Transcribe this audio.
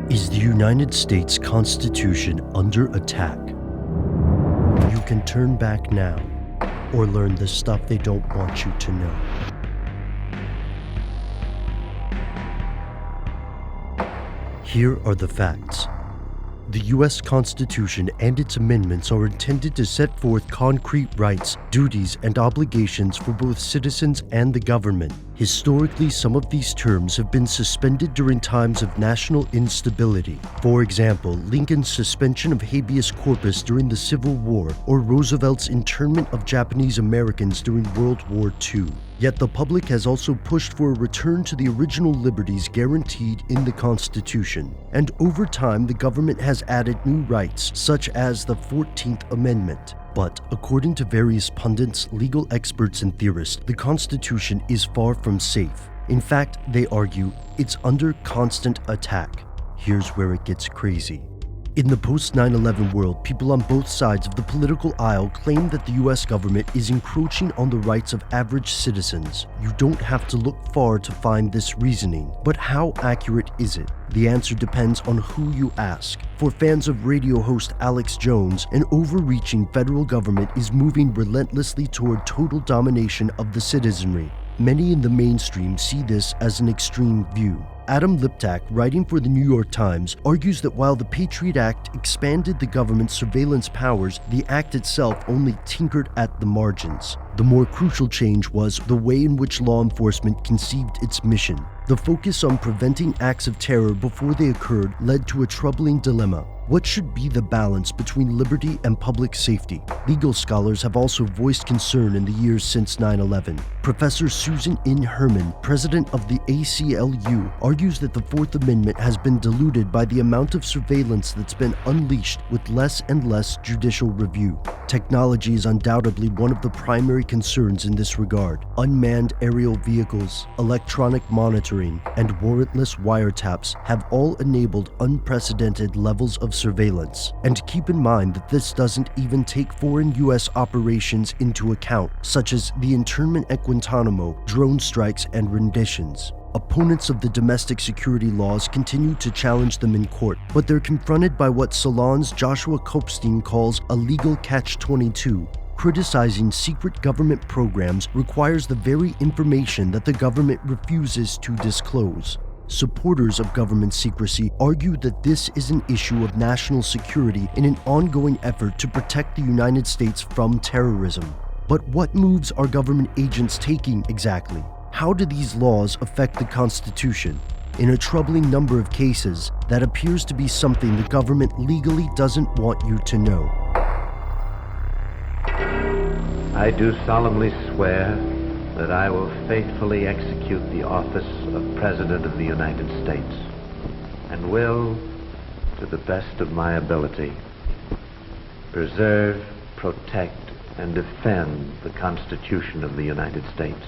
Is the United States Constitution under attack? You can turn back now, or learn the stuff they don't want you to know. Here are the facts. The U.S. Constitution and its amendments are intended to set forth concrete rights, duties, and obligations for both citizens and the government. Historically, some of these terms have been suspended during times of national instability. For example, Lincoln's suspension of habeas corpus during the Civil War, or Roosevelt's internment of Japanese Americans during World War II. Yet the public has also pushed for a return to the original liberties guaranteed in the Constitution. And over time, the government has added new rights, such as the 14th Amendment. But according to various pundits, legal experts, and theorists, the Constitution is far from safe. In fact, they argue it's under constant attack. Here's where it gets crazy. In the post-9/11 world, people on both sides of the political aisle claim that the US government is encroaching on the rights of average citizens. You don't have to look far to find this reasoning. But how accurate is it? The answer depends on who you ask. For fans of radio host Alex Jones, an overreaching federal government is moving relentlessly toward total domination of the citizenry. Many in the mainstream see this as an extreme view. Adam Liptak, writing for the New York Times, argues that while the Patriot Act expanded the government's surveillance powers, the act itself only tinkered at the margins. The more crucial change was the way in which law enforcement conceived its mission. The focus on preventing acts of terror before they occurred led to a troubling dilemma. What should be the balance between liberty and public safety? Legal scholars have also voiced concern in the years since 9/11. Professor Susan N. Herman, president of the ACLU, argues that the Fourth Amendment has been diluted by the amount of surveillance that's been unleashed with less and less judicial review. Technology is undoubtedly one of the primary concerns in this regard. Unmanned aerial vehicles, electronic monitoring, and warrantless wiretaps have all enabled unprecedented levels of surveillance. And keep in mind that this doesn't even take foreign U.S. operations into account, such as the internment at Guantanamo, drone strikes, and renditions. Opponents of the domestic security laws continue to challenge them in court, but they're confronted by what Salon's Joshua Kopstein calls a legal catch-22. Criticizing secret government programs requires the very information that the government refuses to disclose. Supporters of government secrecy argue that this is an issue of national security in an ongoing effort to protect the United States from terrorism. But what moves are government agents taking exactly? How do these laws affect the Constitution? In a troubling number of cases, that appears to be something the government legally doesn't want you to know. I do solemnly swear that I will faithfully execute the office of President of the United States and will, to the best of my ability, preserve, protect, and defend the Constitution of the United States.